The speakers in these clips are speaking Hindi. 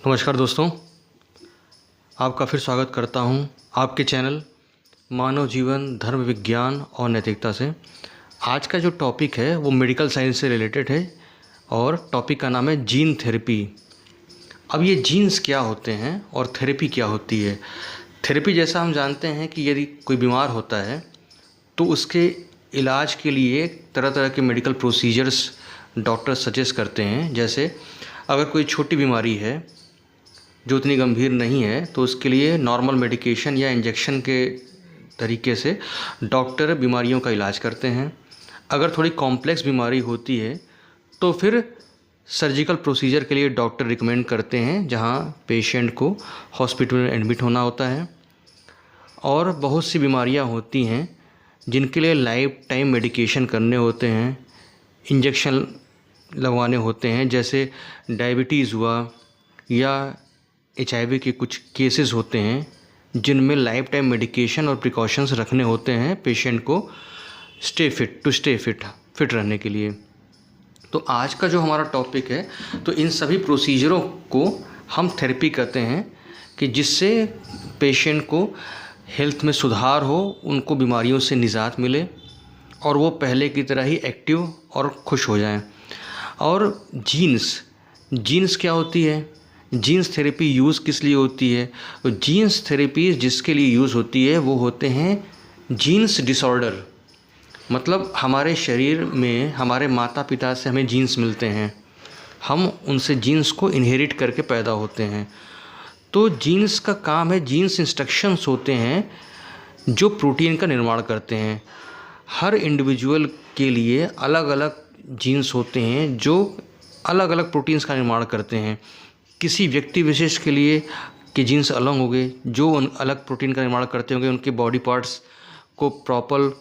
नमस्कार दोस्तों, आपका फिर स्वागत करता हूं आपके चैनल मानव जीवन धर्म विज्ञान और नैतिकता से। आज का जो टॉपिक है वो मेडिकल साइंस से रिलेटेड है और टॉपिक का नाम है जीन थेरेपी। अब ये जीन्स क्या होते हैं और थेरेपी क्या होती है। थेरेपी जैसा हम जानते हैं कि यदि कोई बीमार होता है तो उसके इलाज के लिए तरह तरह के मेडिकल प्रोसीजर्स डॉक्टर सजेस्ट करते हैं। जैसे अगर कोई छोटी बीमारी है जो इतनी गंभीर नहीं है तो उसके लिए नॉर्मल मेडिकेशन या इंजेक्शन के तरीके से डॉक्टर बीमारियों का इलाज करते हैं। अगर थोड़ी कॉम्प्लेक्स बीमारी होती है तो फिर सर्जिकल प्रोसीजर के लिए डॉक्टर रिकमेंड करते हैं, जहां पेशेंट को हॉस्पिटल में एडमिट होना होता है। और बहुत सी बीमारियां होती हैं जिनके लिए लाइफ टाइम मेडिकेशन करने होते हैं, इंजेक्शन लगवाने होते हैं। जैसे डायबिटीज़ हुआ या HIV के कुछ केसेस होते हैं जिनमें लाइफ टाइम मेडिकेशन और प्रिकॉशंस रखने होते हैं पेशेंट को स्टे फिट रहने के लिए। तो आज का जो हमारा टॉपिक है, तो इन सभी प्रोसीजरों को हम थेरेपी कहते हैं कि जिससे पेशेंट को हेल्थ में सुधार हो, उनको बीमारियों से निजात मिले और वो पहले की तरह ही एक्टिव और खुश हो जाएं। और जीन्स क्या होती है, जीन्स थेरेपी यूज़ किस लिए होती है। तो जीन्स थेरेपी जिसके लिए यूज़ होती है वो होते हैं जीन्स डिसऑर्डर। मतलब हमारे शरीर में हमारे माता पिता से हमें जीन्स मिलते हैं, हम उनसे जीन्स को इनहेरिट करके पैदा होते हैं। तो जीन्स का काम है, जीन्स इंस्ट्रक्शंस होते हैं जो प्रोटीन का निर्माण करते हैं। हर इंडिविजुअल के लिए अलग अलग जीन्स होते हैं जो अलग अलग प्रोटीन्स का निर्माण करते हैं। किसी व्यक्ति विशेष के लिए के जीन्स अलग होंगे जो अलग प्रोटीन का निर्माण करते होंगे, उनके बॉडी पार्ट्स को प्रॉपर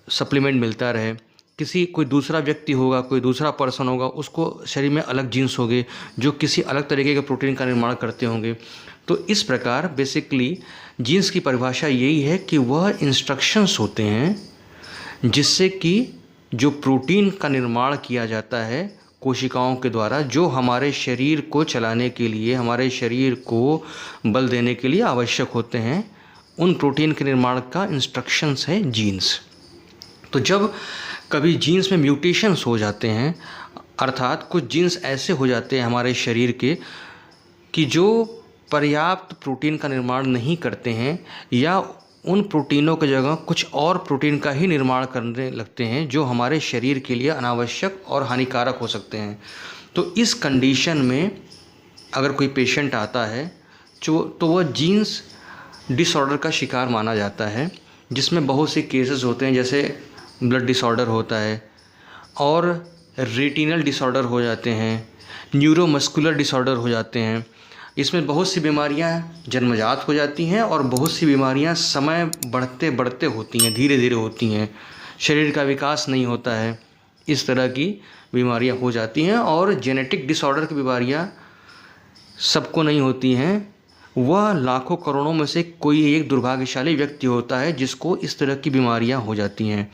सप्लीमेंट मिलता रहे। कोई दूसरा व्यक्ति होगा, कोई दूसरा पर्सन होगा, उसको शरीर में अलग जीन्स होंगे जो किसी अलग तरीके के प्रोटीन का निर्माण करते होंगे। तो इस प्रकार बेसिकली जीन्स की परिभाषा यही है कि वह इंस्ट्रक्शंस होते हैं जिससे कि जो प्रोटीन का निर्माण किया जाता है कोशिकाओं के द्वारा, जो हमारे शरीर को चलाने के लिए, हमारे शरीर को बल देने के लिए आवश्यक होते हैं, उन प्रोटीन के निर्माण का इंस्ट्रक्शंस है जीन्स। तो जब कभी जीन्स में म्यूटेशंस हो जाते हैं, अर्थात कुछ जीन्स ऐसे हो जाते हैं हमारे शरीर के कि जो पर्याप्त प्रोटीन का निर्माण नहीं करते हैं या उन प्रोटीनों की जगह कुछ और प्रोटीन का ही निर्माण करने लगते हैं जो हमारे शरीर के लिए अनावश्यक और हानिकारक हो सकते हैं। तो इस कंडीशन में अगर कोई पेशेंट आता है तो वह जीन्स डिसऑर्डर का शिकार माना जाता है, जिसमें बहुत से केसेस होते हैं। जैसे ब्लड डिसऑर्डर होता है और रेटिनल डिसऑर्डर हो जाते हैं, न्यूरोमस्कुलर डिसऑर्डर हो जाते हैं। इसमें बहुत सी बीमारियां जन्मजात हो जाती हैं और बहुत सी बीमारियां समय बढ़ते बढ़ते होती हैं, धीरे धीरे होती हैं, शरीर का विकास नहीं होता है, इस तरह की बीमारियां हो जाती हैं। और जेनेटिक डिसऑर्डर की बीमारियां सबको नहीं होती हैं, वह लाखों करोड़ों में से कोई एक दुर्भाग्यशाली व्यक्ति होता है जिसको इस तरह की बीमारियां हो जाती हैं।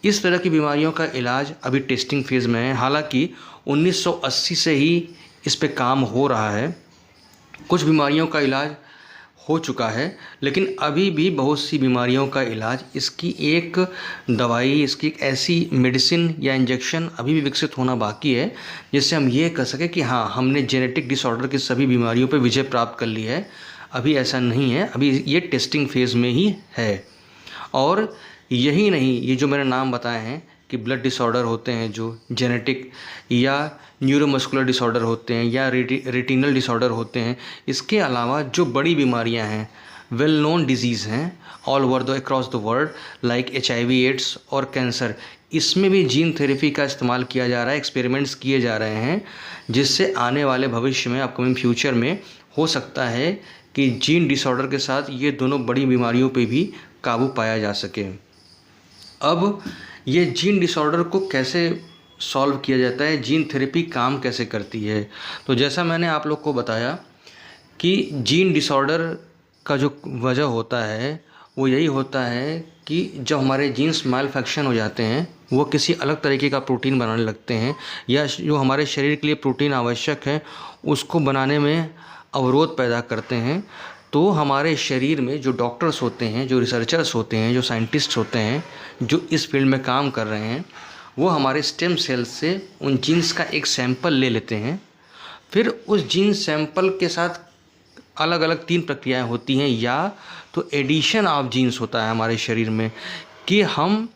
इस तरह की बीमारियों का इलाज अभी टेस्टिंग फेज़ में है। हालांकि 1980 से ही इस पे काम हो रहा है, कुछ बीमारियों का इलाज हो चुका है, लेकिन अभी भी बहुत सी बीमारियों का इलाज, इसकी एक दवाई, इसकी एक ऐसी मेडिसिन या इंजेक्शन अभी भी विकसित होना बाकी है जिससे हम ये कह सकें कि हाँ, हमने जेनेटिक डिसऑर्डर की सभी बीमारियों पर विजय प्राप्त कर ली है। अभी ऐसा नहीं है, अभी ये टेस्टिंग फेज़ में ही है। और यही नहीं, ये जो मैंने नाम बताए हैं कि ब्लड डिसऑर्डर होते हैं जो जेनेटिक, या न्यूरोमस्कुलर डिसऑर्डर होते हैं, या रेटिनल डिसऑर्डर होते हैं, इसके अलावा जो बड़ी बीमारियां हैं, वेल नोन डिजीज़ हैं all over across the world, like HIV AIDS और कैंसर, इसमें भी जीन थेरेपी का इस्तेमाल किया जा रहा है, एक्सपेरिमेंट्स किए जा रहे हैं, जिससे आने वाले भविष्य में, अपकमिंग फ्यूचर में हो सकता है कि जीन डिसऑर्डर के साथ ये दोनों बड़ी बीमारियों पर भी काबू पाया जा सके। अब ये जीन डिसऑर्डर को कैसे सॉल्व किया जाता है, जीन थेरेपी काम कैसे करती है। तो जैसा मैंने आप लोग को बताया कि जीन डिसऑर्डर का जो वजह होता है वो यही होता है कि जब हमारे जीन्स मैल्फंक्शन हो जाते हैं, वो किसी अलग तरीके का प्रोटीन बनाने लगते हैं, या जो हमारे शरीर के लिए प्रोटीन आवश्यक है उसको बनाने में अवरोध पैदा करते हैं, तो हमारे शरीर में जो डॉक्टर्स होते हैं, जो रिसर्चर्स होते हैं, जो साइंटिस्ट्स होते हैं, जो इस फील्ड में काम कर रहे हैं, वो हमारे स्टेम सेल्स से उन जीन्स का एक सैंपल ले लेते हैं। फिर उस जीन सैंपल के साथ अलग अलग 3 प्रक्रियाएं होती हैं। या तो एडिशन ऑफ जीन्स होता है हमारे शरीर में, कि हम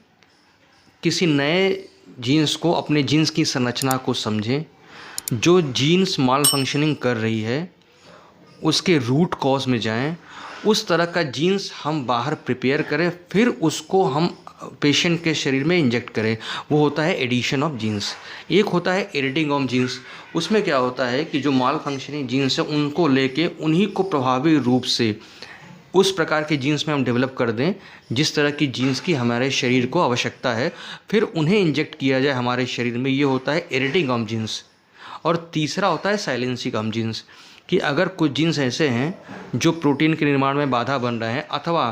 किसी नए जीन्स को, अपने जीन्स की संरचना को समझें, जो जीन्स माल फंक्शनिंग कर रही है उसके रूट कॉज में जाएं, उस तरह का जीन्स हम बाहर प्रिपेयर करें, फिर उसको हम पेशेंट के शरीर में इंजेक्ट करें। वो होता है एडिशन ऑफ जीन्स। एक होता है एडिटिंग ऑफ जीन्स। उसमें क्या होता है कि जो माल फंक्शनिंग जीन्स है उनको लेके उन्हीं को प्रभावी रूप से उस प्रकार के जीन्स में हम डेवलप कर दें जिस तरह की जीन्स की हमारे शरीर को आवश्यकता है, फिर उन्हें इंजेक्ट किया जाए हमारे शरीर में। ये होता है एडिटिंग ऑफ जीन्स। और तीसरा होता है साइलेंसिंग ऑफ जीन्स, कि अगर कुछ जीन्स ऐसे हैं जो प्रोटीन के निर्माण में बाधा बन रहे हैं अथवा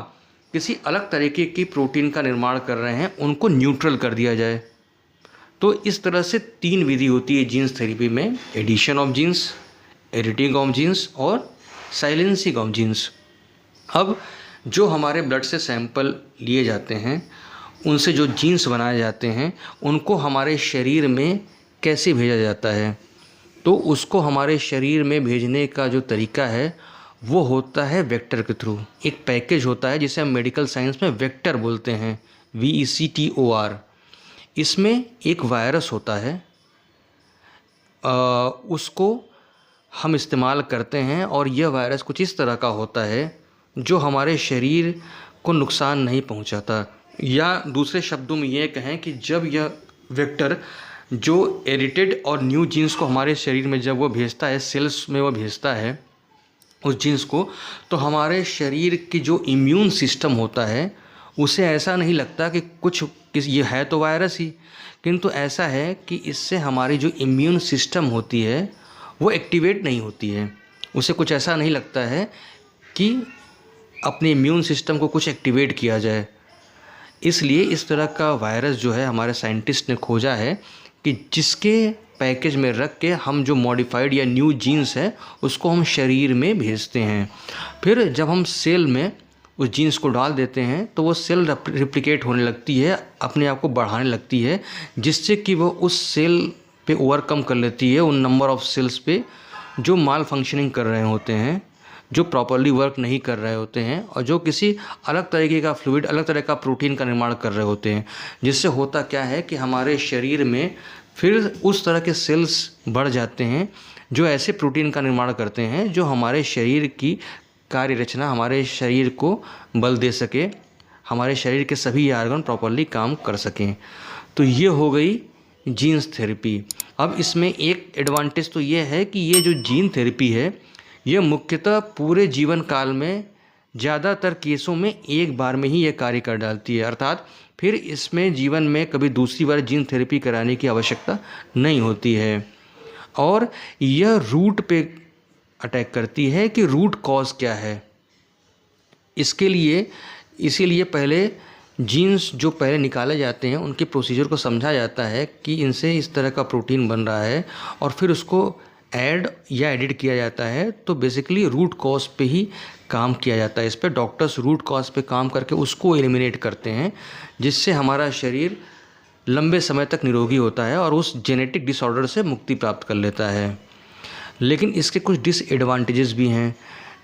किसी अलग तरीके की प्रोटीन का निर्माण कर रहे हैं, उनको न्यूट्रल कर दिया जाए। तो इस तरह से 3 विधि होती है जीन्स थेरेपी में: addition of genes, editing of genes और साइलेंसिंग ऑफ जीन्स। अब जो हमारे ब्लड से सैंपल लिए जाते हैं, उनसे जो जीन्स बनाए जाते हैं, उनको हमारे शरीर में कैसे भेजा जाता है? तो उसको हमारे शरीर में भेजने का जो तरीका है वो होता है वेक्टर के थ्रू। एक पैकेज होता है जिसे हम मेडिकल साइंस में वेक्टर बोलते हैं, VECTOR। इसमें एक वायरस होता है, उसको हम इस्तेमाल करते हैं, और यह वायरस कुछ इस तरह का होता है जो हमारे शरीर को नुकसान नहीं पहुंचाता। या दूसरे शब्दों में ये कहें कि जब यह वेक्टर जो एडिटेड और न्यू जीन्स को हमारे शरीर में जब वो भेजता है, सेल्स में वो भेजता है उस जीन्स को, तो हमारे शरीर की जो इम्यून सिस्टम होता है उसे ऐसा नहीं लगता कि ये है तो वायरस ही, किंतु ऐसा है कि इससे हमारी जो इम्यून सिस्टम होती है वो एक्टिवेट नहीं होती है। उसे कुछ ऐसा नहीं लगता है कि अपने इम्यून सिस्टम को कुछ एक्टिवेट किया जाए। इसलिए इस तरह का वायरस जो है हमारे साइंटिस्ट ने खोजा है कि जिसके पैकेज में रख के हम जो मॉडिफाइड या न्यू जीन्स है उसको हम शरीर में भेजते हैं। फिर जब हम सेल में उस जीन्स को डाल देते हैं तो वो सेल रिप्लिकेट होने लगती है, अपने आप को बढ़ाने लगती है, जिससे कि वो उस सेल पे ओवरकम कर लेती है उन नंबर ऑफ सेल्स पे जो माल फंक्शनिंग कर रहे होते हैं, जो प्रॉपरली वर्क नहीं कर रहे होते हैं, और जो किसी अलग तरीके का फ्लूइड, अलग तरह का प्रोटीन का निर्माण कर रहे होते हैं। जिससे होता क्या है कि हमारे शरीर में फिर उस तरह के सेल्स बढ़ जाते हैं जो ऐसे प्रोटीन का निर्माण करते हैं जो हमारे शरीर की कार्य रचना, हमारे शरीर को बल दे सके, हमारे शरीर के सभी ऑर्गन प्रॉपरली काम कर सकें। तो ये हो गई जीन्स थेरेपी। अब इसमें एक एडवांटेज तो ये है कि ये जो जीन थेरेपी है ये मुख्यतः पूरे जीवन काल में ज़्यादातर केसों में एक बार में ही ये कार्य कर डालती है, अर्थात फिर इसमें जीवन में कभी दूसरी बार जीन थेरेपी कराने की आवश्यकता नहीं होती है। और यह रूट पे अटैक करती है कि रूट कॉज क्या है। इसीलिए पहले जीन्स जो पहले निकाले जाते हैं उनके प्रोसीजर को समझा जाता है कि इनसे इस तरह का प्रोटीन बन रहा है, और फिर उसको ऐड या एडिट किया जाता है। तो बेसिकली रूट कॉज पे ही काम किया जाता है। इस पे डॉक्टर्स रूट कॉज पे काम करके उसको एलिमिनेट करते हैं, जिससे हमारा शरीर लंबे समय तक निरोगी होता है और उस जेनेटिक डिसऑर्डर से मुक्ति प्राप्त कर लेता है। लेकिन इसके कुछ डिसएडवांटेजेस भी हैं।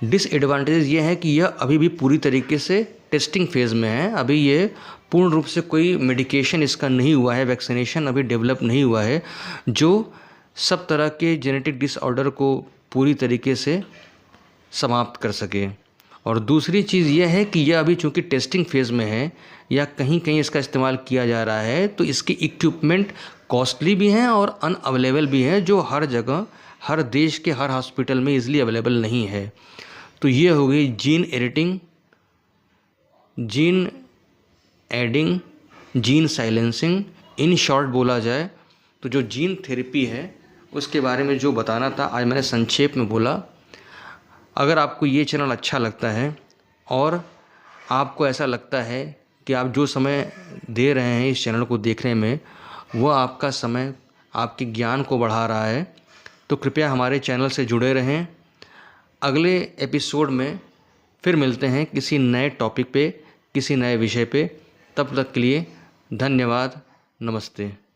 डिसएडवांटेजेस ये हैं कि यह अभी भी पूरी तरीके से टेस्टिंग फेज़ में है। अभी ये पूर्ण रूप से कोई मेडिकेशन इसका नहीं हुआ है, वैक्सीनेशन अभी डेवलप नहीं हुआ है जो सब तरह के जेनेटिक डिसऑर्डर को पूरी तरीके से समाप्त कर सके। और दूसरी चीज़ यह है कि यह अभी चूँकि टेस्टिंग फेज़ में है या कहीं कहीं इसका इस्तेमाल किया जा रहा है, तो इसके इक्विपमेंट कॉस्टली भी हैं और अनअवेलेबल भी हैं, जो हर जगह, हर देश के हर हॉस्पिटल में इजीली अवेलेबल नहीं है। तो ये हो गई gene editing, gene adding, gene silencing. In short बोला जाए तो जो जीन थेरेपी है उसके बारे में जो बताना था आज मैंने संक्षेप में बोला। अगर आपको ये चैनल अच्छा लगता है और आपको ऐसा लगता है कि आप जो समय दे रहे हैं इस चैनल को देखने में वह आपका समय आपके ज्ञान को बढ़ा रहा है, तो कृपया हमारे चैनल से जुड़े रहें। अगले एपिसोड में फिर मिलते हैं किसी नए टॉपिक पे, किसी नए विषय पे। तब तक के लिए धन्यवाद, नमस्ते।